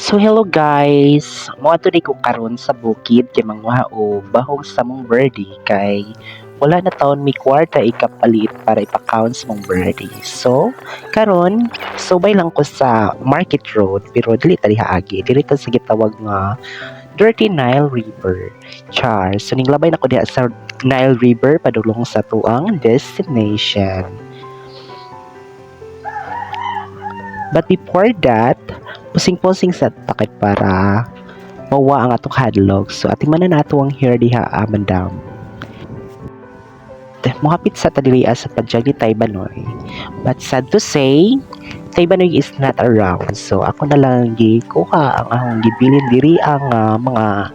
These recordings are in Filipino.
So hello guys, moadto ni ko karon sa bukid kay manguha og bahog sa mong birdie kay wala na taon mi kwarta ikapalit para ipa-count sa mong birdie. So karon subay lang ko sa Market Road pero dili ta diha agi, dili ta sa gitawag nga Dirty Nile River. Char, so ninglabay na ko diha sa Nile River padulong sa tuang destination. But before that, pusing-pusing sa takip para mawa ang atong hadlok. So ating manan nato ang here diha mandam. Mohapit sa tadiriya sa padyag ni Taybanoy. But sad to say, Taybanoy is not around. So ako na lang gikuha ang akong gibilin diri ang mga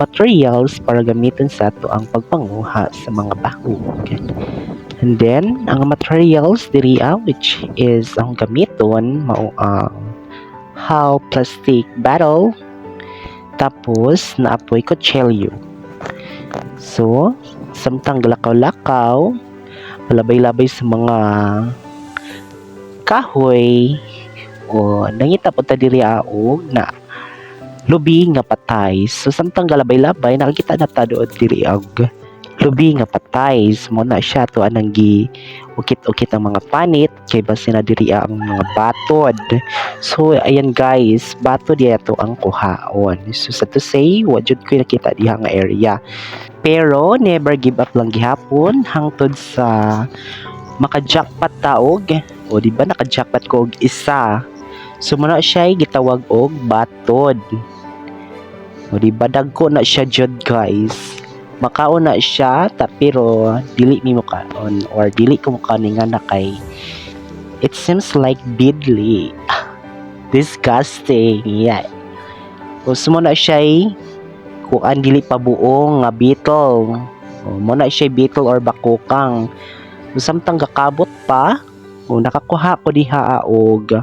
materials para gamitin sa ato ang pagpanguha sa mga bahog. And then, ang materials diri which is ang gamiton mao ang how plastic bottle tapos naapoy kutsilyo. So, samtang lakaw-lakaw, malabay-labay sa mga kahoy o nangita po ta diri og na lubi nga patay. So, samtang galabay-labay nakikita na ta doon diri og lubi nga patay. Mo na siya to anang gi ukit-ukit ang mga panit kay base na diri ang mga batod. So ayan guys, batod diya to ang kuhaon. So sa to say, wa jud ko nakita diha nga area. Pero never give up lang gihapon hangtod sa maka-jackpot taog. O di ba naka-jackpot ko og isa. So muna siya gitawag og batod. O di ba dagko na siya jud guys. Makaon na siya pero dili mi mo kaon or dili ko mo kaninga na kay it seems like bidly. Disgusting. Yeah. Gusto mo na siya kuan dili pa buong nga beetle. Mo na siya beetle or bakukang. Samtang gakabot pa, nakakuha ko diha og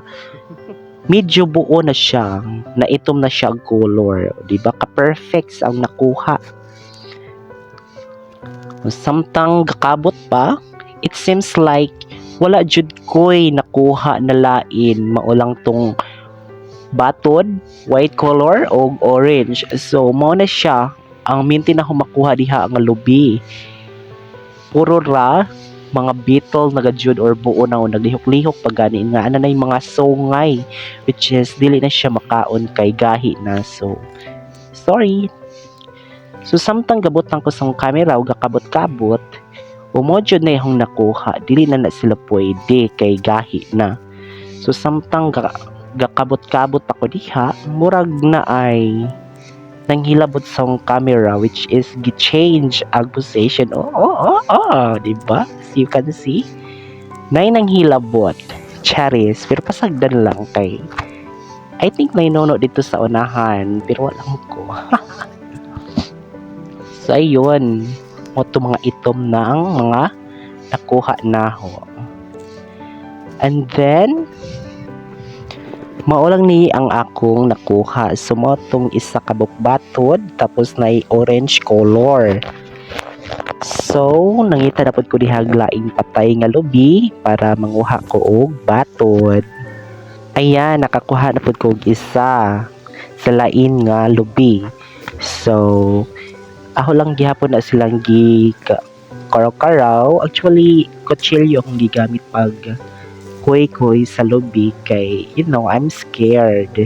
medyo buo na siya, na itom na siya ang color. Di ba ka-perfect ang nakuha. Samtang gakabot pa, it seems like wala jud ko'y nakuha na lain maulang tong batod, white color o orange. So mao na siya ang minti na makuha diha nga lubi. Puro ra mga beetle nagajud or buo na o naglihok-lihok pagani nga ana na yung mga songay which is dili na siya makaon kay gahi na. So sorry. So samtang gabutang ko sa camera o gakabot-kabot, umodyo na yung nakuha, dili na sila pwede kay gahi na. So samtang gakabot-kabot ako diha, murag na ay nanghilabot sa camera which is gi-change ang position. Diba? So you can see, nay nanghilabot. Charis, pero pasagdan lang kay I think may nono dito sa unahan, pero walang ko. So ayun, moto mga itom na ang mga nakuha na ho. And then, maulang ni ang akong nakuha. So motong isa kabuk batod, tapos na orange color. So, nangita na po ko dihaglaing patay nga lubi para manguha ko og batod. Ayan, nakakuha na po ko og isa sa lain nga lubi. So, ako lang gihapon na silang karaw-karaw. Actually, kutsilyo akong gigamit pag kuy-kuy sa lobby kay, I'm scared.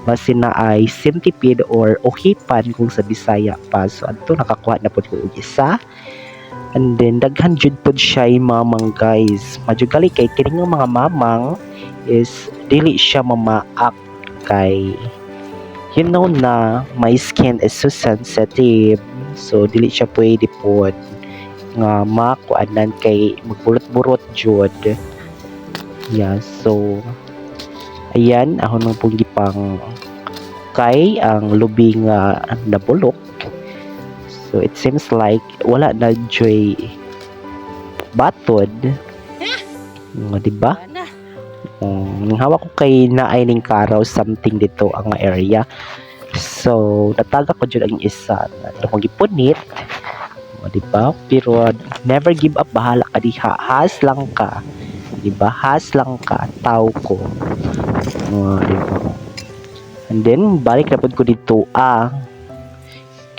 Basi na ay centipede or uhipan kung sa Bisaya pa. So, ato nakakuha na po ko isa. And then, daghan jud po siya mamang guys. Madjugali kay kining mga mamang is dili siya mamaak kay na my skin is so sensitive. So dili siya pwede pod nga makuanan kay magburot-burot jud. Yeah, so ayan ako nang pong gipang kay ang lubi nga nabulok. So it seems like wala na joy batod. Diba? Hawak ko kay naay ning karaw something dito ang area. So nataga ko jud ang isa na akong gipunit. Diba? Pero never give up, bahala ka diha. Has lang ka. Diba? Has lang ka, tao ko. Diba? And then balik na pud ko dito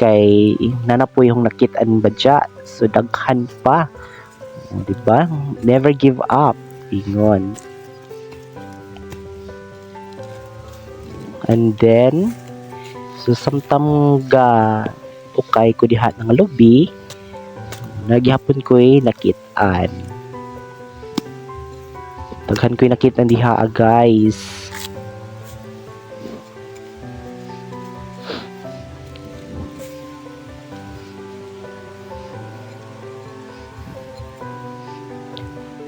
kay nanapoy yung nakitaan badya, so daghan pa. Di ba? Never give up, ingon. And then so samtang ga ukay ko diha ng lobby, nagyapon ko nakitaan. Daghan ko nakitaan diha guys.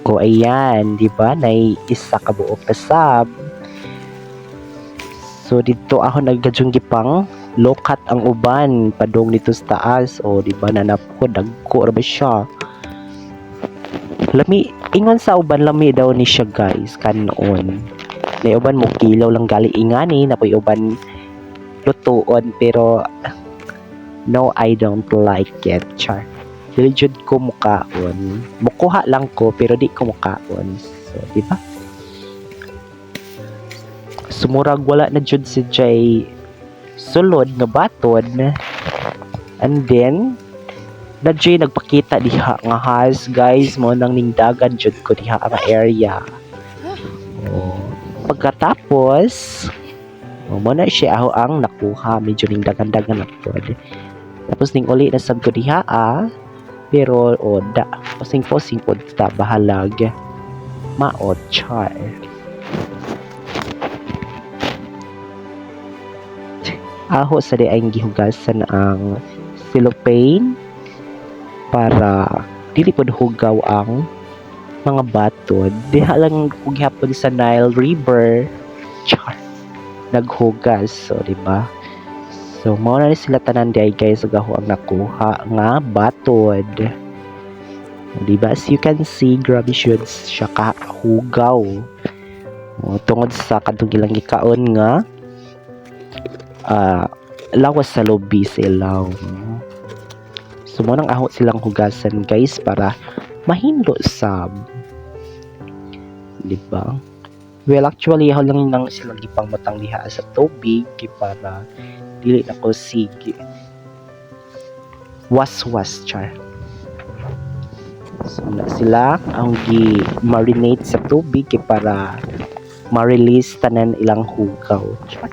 O ayan, di ba? Nay isa ka buok na sub. So dito ako naggadyong gipang lokat ang uban padong dito sa taas. O di ba nanap ko dagko ra ba siya? Lami ingon sa uban lami daw ni siya guys kanon. Nay uban mo kilaw lang gali ingani napoy uban lutuon pero no, I don't like it. Char. Dili jud ko mukaon. Mukuha lang ko pero di ko mukaon. So, di ba? Sumurag wala na jud si Jay sulod nga baton. And then na Jay nagpakita diha nga has guys mo nang ningdagan jud ko diha ang area. Oh, pagkatapos mo na siya ako ang nakuha medyo ningdagan-dagan na pod. Tapos ning uli na sab ko diha pero da posing pod ta bahalag maot char. Aho sa di ay gihugasan ang cellophane para dili pod hugaw ang mga batod. Diha lang gihapon sa Nile River char naghugas, so di ba? So mao na sila tanan di guys gaho ang nakuha nga batod. Di ba? As you can see, grabe siya kahugaw. Tungod sa kadtong ilang gikaon nga lawas sa lobby silaw. So mo nang aho silang hugasan guys para mahindo sab. Di ba? Well, actually ako lang nang silang gipangmatang diha sa tubig para dili na ko sige was char. So na sila ang gi-marinate sa tubig para ma-release tanan ilang hugaw. Char.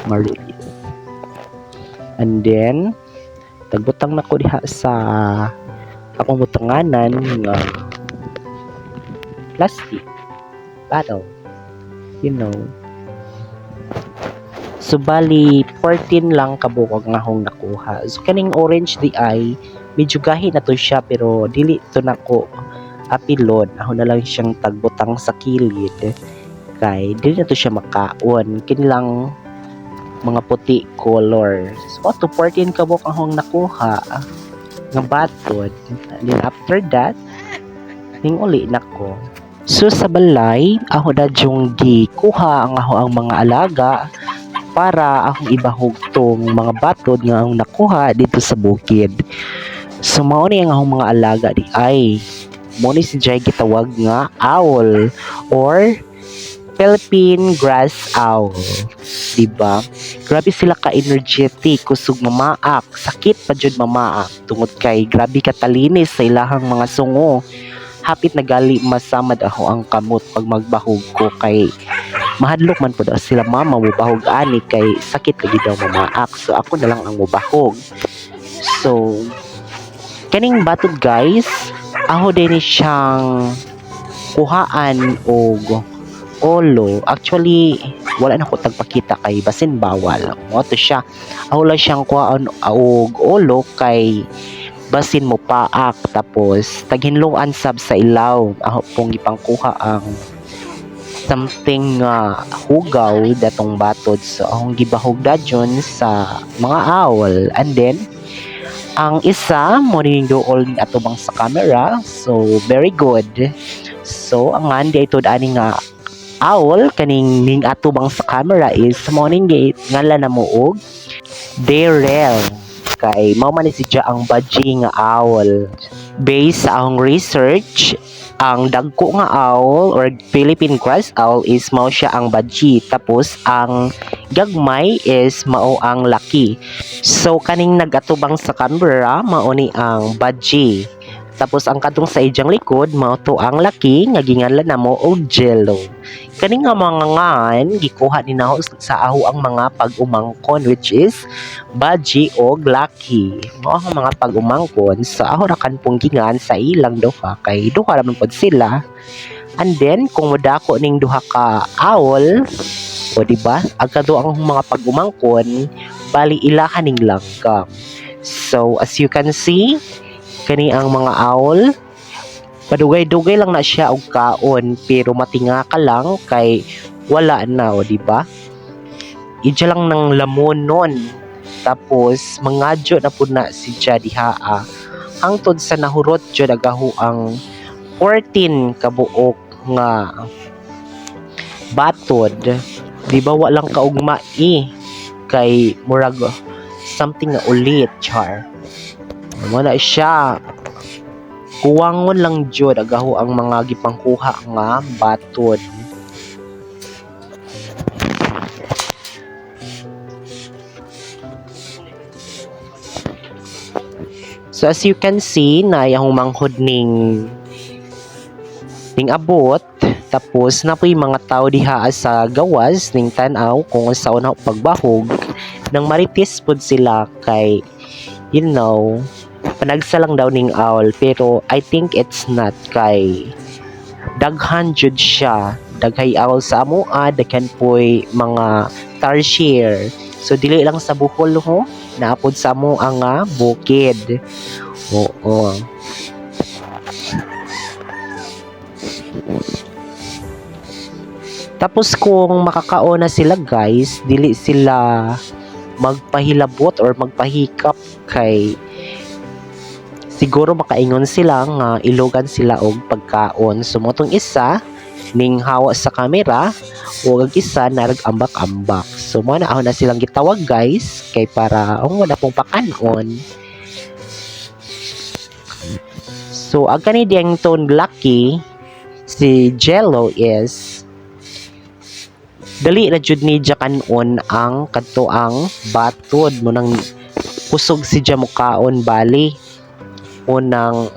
Ma-release. And then tagbutang na ko diha sa akong butanganan nga plastic bottle, you know. So bali 14 lang kabukog nga akong nakuha. So kaning orange di ay medyo gahi na to siya pero dili to nako apilon. Ako na lang siyang tagbutang sa kilid kay dili na to siya makaon. Kini lang mga puti color. So to 14 kabuk akong nakuha nga batod. And then after that ning uli nako. So sa balay ako na jung gikuha ang mga alaga para akong ibahog tong mga batod nga akong nakuha dito sa bukid. So mao ni ang akong mga alaga di ay mo ni si Jay gitawag nga owl or Philippine grass owl. Diba? Grabe sila ka-energetic, kusog mamaak, sakit pa jud mamaak tungod kay grabe katalinis sa ilahang mga sungo. Hapit na gali masamad ako ang kamot pag magbahog ko kay mahadlok man po daw sila mama mubahog ani kay sakit lagi daw mamaak. So ako na lang ang mubahog. So kaning batod guys, ako din siyang kuhaan og olo. Actually wala na ko tagpakita kay basin bawal. Mo to siya. Ako lang siyang kuhaan og olo kay basin mo paak tapos taghinluan sab sa ilaw. Ako pong ipangkuha ang something hugaw datong batod. So akong gibahog dadyon sa mga owl. And then ang isa mo ning dool ni atubang sa camera. So very good. So ang andi ito ani nga owl kaning ning atubang sa camera is morning gate ngala na mo og Darrell. Kay mao man ni siya ang badge nga owl. Based sa akong research, ang dagko nga owl or Philippine grass owl is mao siya ang badge. Tapos ang Gagmay is mao ang laki. So kaning nagatubang sa camera mao ni ang Badji. Tapos ang kadtong sa ijang likod mao to ang laki nga ginganlan namo og Jello. Kani nga mga ngan gikuha ni naho sa aho ang mga pag-umangkon which is Badji og Lucky. Mao ang mga pag-umangkon sa aho ra kan punggingan sa ilang duha kay duha ra man pod sila. And then kung modako ning duha ka owl, o diba? Agkado ang mga pag-umangkon bali ilahan ning langgam. So as you can see, kani ang mga owl padugay-dugay lang na siya og kaon pero matinga ka lang kay wala na o diba? Ija lang ng lamon nun. Tapos mangadyo na pud na si diha hangtod sa nahurot jud agaho ang 14 kabuok nga batod. Di ba walang kaugma kay murag something nga ulit char. Wala siya. Kuwangon lang jud agaho ang mga gipangkuha nga batod. So as you can see na yung manghod ning abot. Tapos napoy mga tao diha sa gawas ning tan-aw kung unsaon na pagbahog nang maritis pud sila kay panagsa lang daw ning owl pero I think it's not kay daghan jud siya. Daghay owl sa amoa, daghan poy mga tarsier. So dili lang sa Bohol ho, naapod sa amo ang bukid. Oo. Tapos kung makakaon na sila guys, dili sila magpahilabot or magpahikap kay siguro makaingon sila nga ilogan sila og pagkaon. So motong isa ning hawa sa camera o ang isa narag-ambak-ambak. So mo na na silang gitawag guys kay para wala pong pakanon. So ang kani diyang tone Lucky si Jello is dali na jud ni kanon ang kadto ang batod mo nang kusog si mukaon bali unang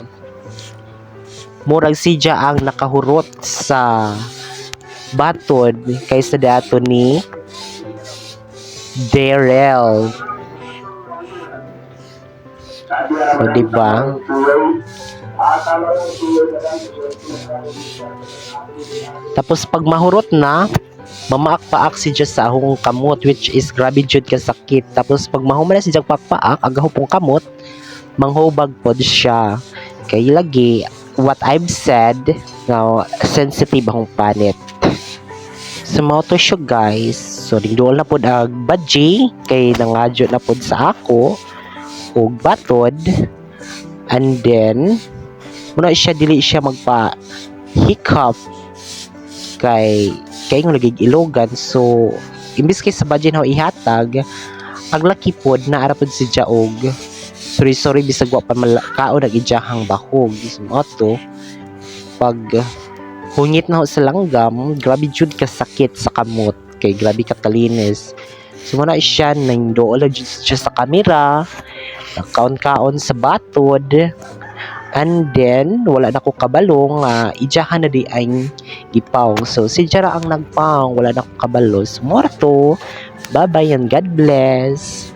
murag si ang nakahurot sa batod kaysa dato ni Darrell. So diba? Tapos pag mahurot na mamaak-paak si Diyos sa ahong kamot which is grabe jud ka sakit. Tapos pag mahuman na si Diyos pakpaak agaho pong kamot manghubag pod siya kay lagi what I've said nga sensitive akong panit. So mao to siya guys. So dingdol na pod ag Badji kay nangadyo na pod sa ako og batod and then muna siya dili siya magpa hiccup kay ng lagig ilogan. So imbis kay sa Badji na ihatag ang laki pod na arapod si Jaog sorry bisag wa pa kaon nag ijahang bahog mo to pag hungit na sa langgam grabe jud ka sakit sa kamot kay grabe ka kalinis. So muna siya nang dool jud siya sa kamera nakaon-kaon sa batod and then wala na ko kabalong ijahan na di ang gipaw. So si Jara ang nagpang wala na ko kabalo. So morto bye bye and God bless.